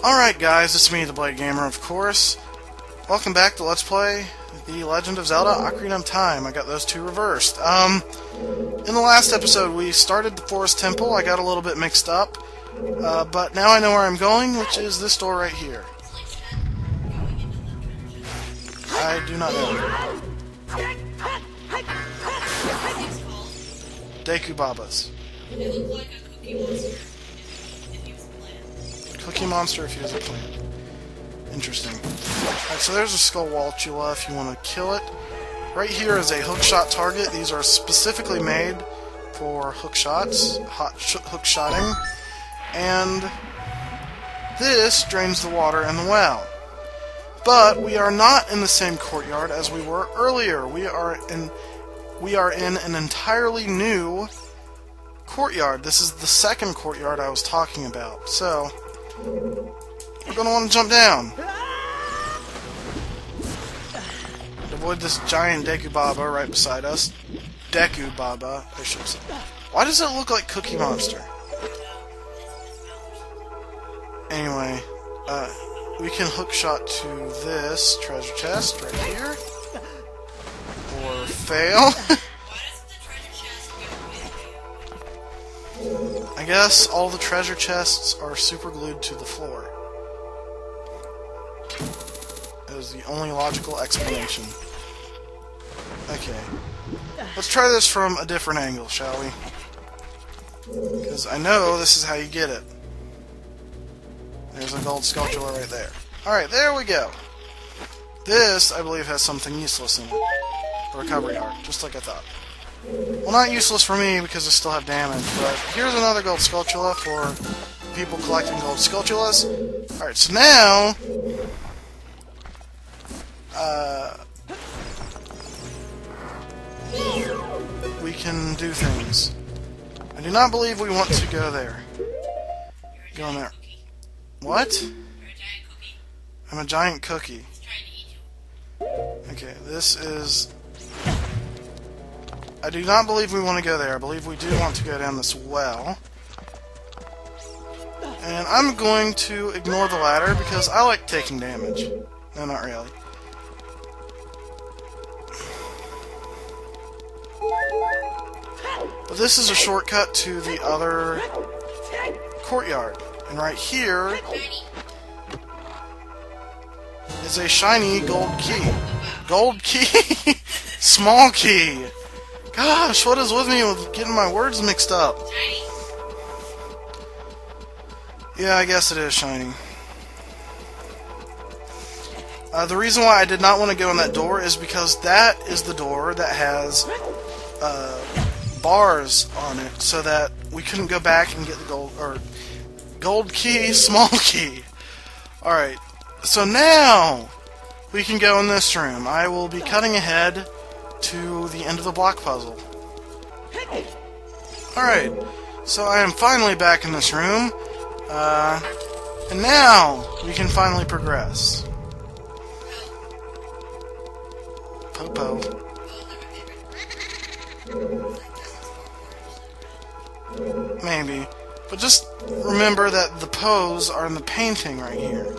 Alright guys, it's me, the Blade Gamer, of course. Welcome back to Let's Play The Legend of Zelda Ocarina of Time. I got those two reversed. In the last episode we started the Forest Temple. I got a little bit mixed up. But now I know where I'm going, which is this door right here. I do not know. Deku Babas. It looked like a cookie monster if he was a plant. Cookie monster if he was a plant. Interesting. Alright, so there's a Skullwaltula if you want to kill it. Right here is a hookshot target. These are specifically made for hook shots, hook shotting. And this drains the water in the well. But we are not in the same courtyard as we were earlier. We are in an entirely new courtyard. This is the second courtyard I was talking about. So we're going to want to jump down. Avoid this giant Deku Baba right beside us. Deku Baba, I should say. Why does it look like Cookie Monster? Anyway, we can hookshot to this treasure chest right here. Or fail. I guess all the treasure chests are super glued to the floor. That is the only logical explanation. Okay. Let's try this from a different angle, shall we? Because I know this is how you get it. There's a gold Skulltula right there. Alright, there we go. This, I believe, has something useless in it. A recovery heart, just like I thought. Well, not useless for me because I still have damage, but here's another gold Skulltula for people collecting gold Skulltulas. Alright, so now we can do things. I do not believe we want to go there. Go in there. What? I'm a giant cookie. Okay, this is... I do not believe we want to go there. I believe we do want to go down this well. And I'm going to ignore the ladder because I like taking damage. No, not really. But this is a shortcut to the other courtyard. And right here is a shiny gold key. Gold key? Small key. Gosh, what is with me with getting my words mixed up? Yeah, I guess it is shiny. The reason why I did not want to go in that door is because that is the door that has bars on it, so that we couldn't go back and get the gold key, small key. Alright, so now we can go in this room. I will be cutting ahead to the end of the block puzzle. Alright, so I am finally back in this room, and now we can finally progress. Popo. Maybe. But just remember that the Poes are in the painting right here.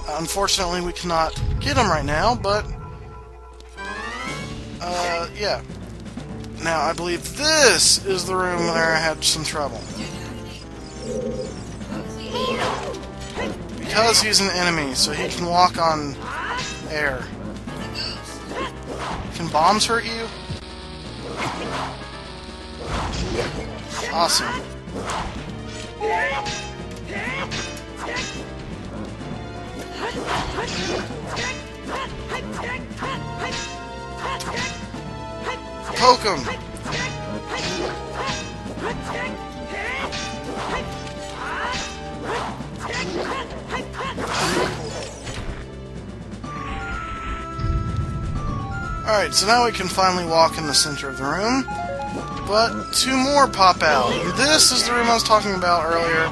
Unfortunately, we cannot get them right now, but yeah. Now, I believe this is the room where I had some trouble. Because he's an enemy, so he can walk on air. Can bombs hurt you? Awesome. Poke him! Alright, so now we can finally walk in the center of the room, but two more pop out. And this is the room I was talking about earlier,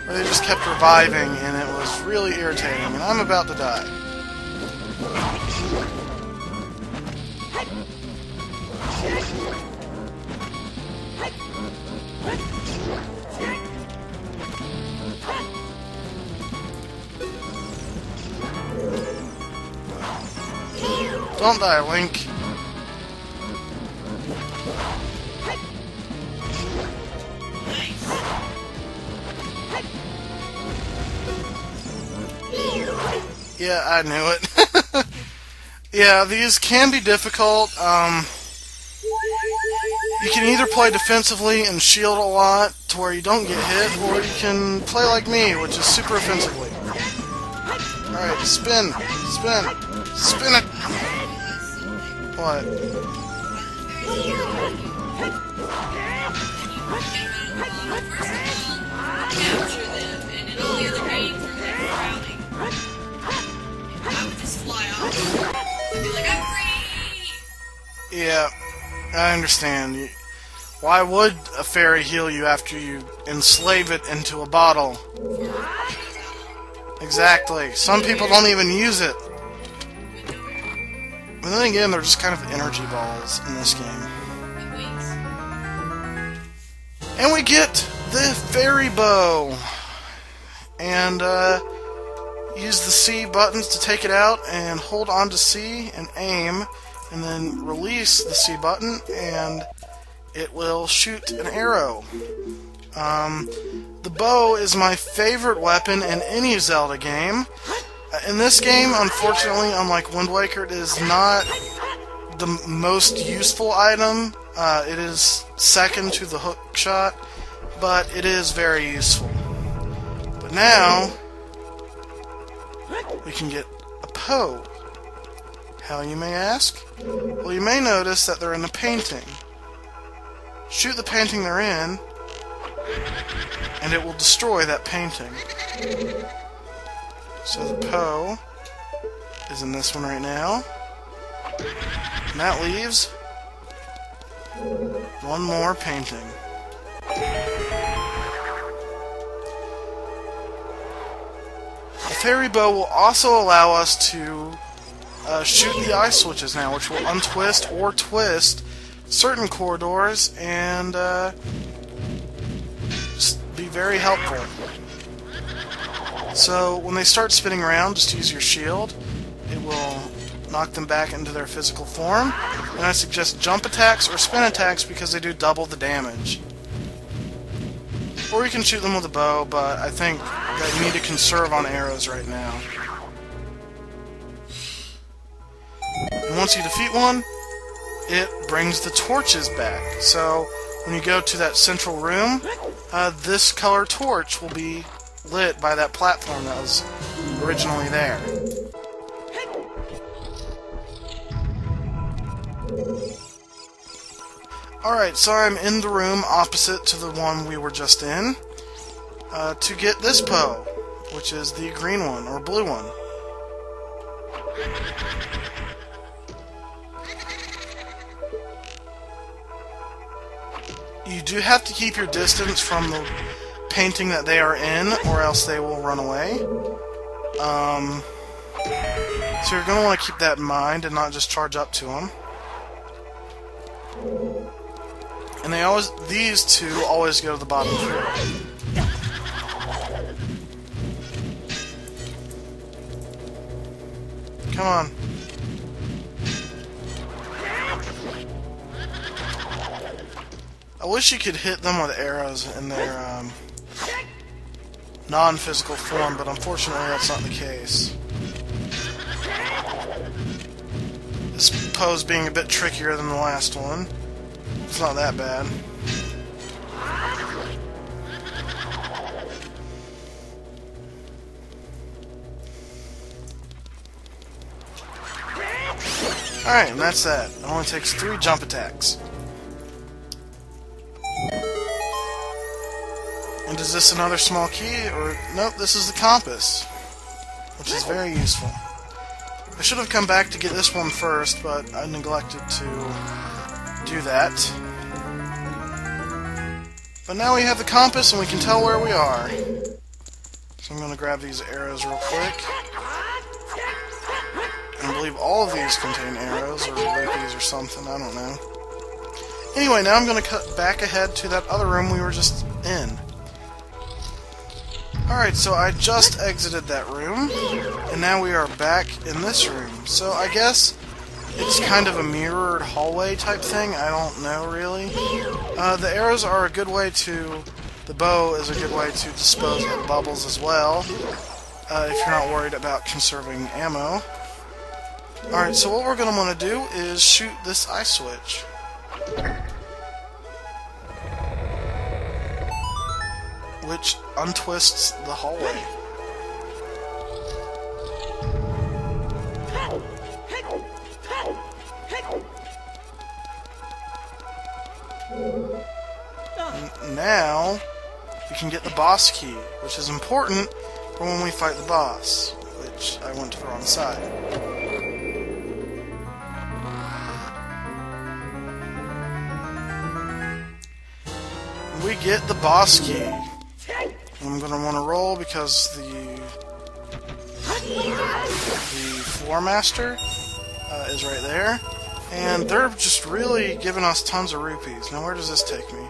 where they just kept reviving, and it was really irritating, and I'm about to die. Don't die, Link. Yeah, I knew it. Yeah, these can be difficult. You can either play defensively and shield a lot to where you don't get hit, or you can play like me, which is super offensively. Alright, spin! Spin! Spin it! What? Capture them, and in all the other games where they're crowding, I would just fly off and be like, I'm free! Yeah, I understand. Why would a fairy heal you after you enslave it into a bottle? Exactly. Some people don't even use it. But then again, they're just kind of energy balls in this game. And we get the fairy bow. And use the C buttons to take it out, and hold on to C and aim, and then release the C button, and it will shoot an arrow. The bow is my favorite weapon in any Zelda game. In this game, unfortunately, unlike Wind Waker, it is not the most useful item. It is second to the hook shot, but it is very useful. But now, we can get a Poe. How, you may ask? Well, you may notice that they're in the painting. Shoot the painting they're in, and it will destroy that painting. So the Poe is in this one right now. And that leaves one more painting. The fairy bow will also allow us to shoot the ice switches now, which will untwist or twist certain corridors and just be very helpful. So when they start spinning around, just use your shield. It will knock them back into their physical form. And I suggest jump attacks or spin attacks because they do double the damage. Or you can shoot them with a bow, but I think that you need to conserve on arrows right now. And once you defeat one, it brings the torches back. So when you go to that central room, this color torch will be lit by that platform that was originally there. Alright, so I'm in the room opposite to the one we were just in to get this Poe, which is the green one, or blue one. You do have to keep your distance from the painting that they are in, or else they will run away. So you're going to want to keep that in mind and not just charge up to them. And these two always go to the bottom floor. Come on. I wish you could hit them with arrows in their non-physical form, but unfortunately that's not the case. This pose being a bit trickier than the last one. It's not that bad. Alright, and that's that. It only takes 3 jump attacks. And is this another small key? Or nope, this is the compass, which is very useful. I should have come back to get this one first, but I neglected to do that. But now we have the compass and we can tell where we are. So I'm going to grab these arrows real quick. And I believe all of these contain arrows, or rupees or something, I don't know. Anyway, now I'm going to cut back ahead to that other room we were just in. Alright, so I just exited that room, and now we are back in this room. So I guess it's kind of a mirrored hallway type thing. I don't know, really. The arrows are a good way to... The bow is a good way to dispose of bubbles as well, if you're not worried about conserving ammo. Alright, so what we're going to want to do is shoot this ice switch. Which untwists the hallway. Now, we can get the boss key, which is important for when we fight the boss, which I went to the wrong side. We get the boss key. I'm going to want to roll because the floor master is right there. And they're just really giving us tons of rupees. Now where does this take me?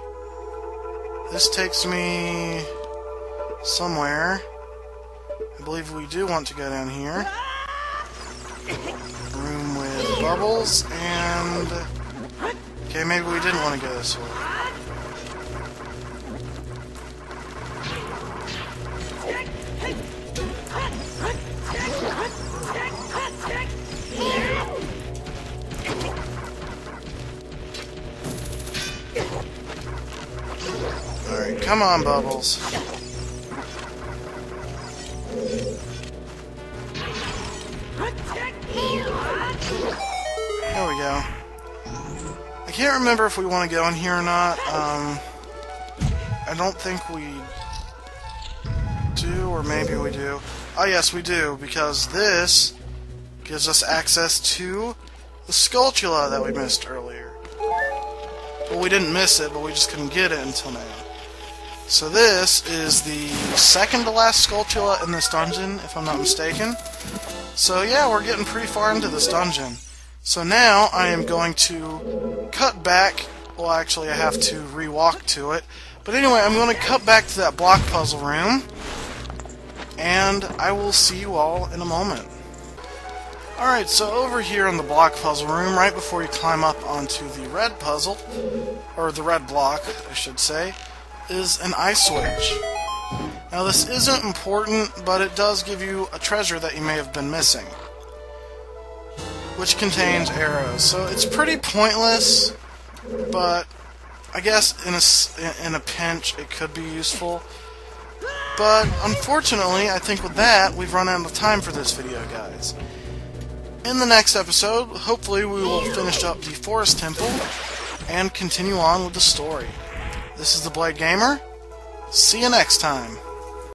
This takes me somewhere. I believe we do want to go down here. Room with bubbles and... Okay, maybe we didn't want to go this way. Alright, come on, Bubbles. There we go. I can't remember if we want to go in here or not. I don't think we do, or maybe we do. Oh yes, we do, because this gives us access to the Skulltula that we missed earlier. Well, we didn't miss it, but we just couldn't get it until now. So this is the second to last Skulltula in this dungeon, if I'm not mistaken. So yeah, we're getting pretty far into this dungeon. So now I am going to cut back. Well, actually I have to re-walk to it. But anyway, I'm going to cut back to that block puzzle room. And I will see you all in a moment. Alright, so over here in the block puzzle room, right before you climb up onto the red puzzle, or the red block, I should say, is an ice switch. Now this isn't important, but it does give you a treasure that you may have been missing, which contains arrows. So it's pretty pointless, but I guess in a pinch it could be useful. But unfortunately, I think with that, we've run out of time for this video, guys. In the next episode, hopefully we will finish up the Forest Temple and continue on with the story. This is the Blade Gamer. See you next time.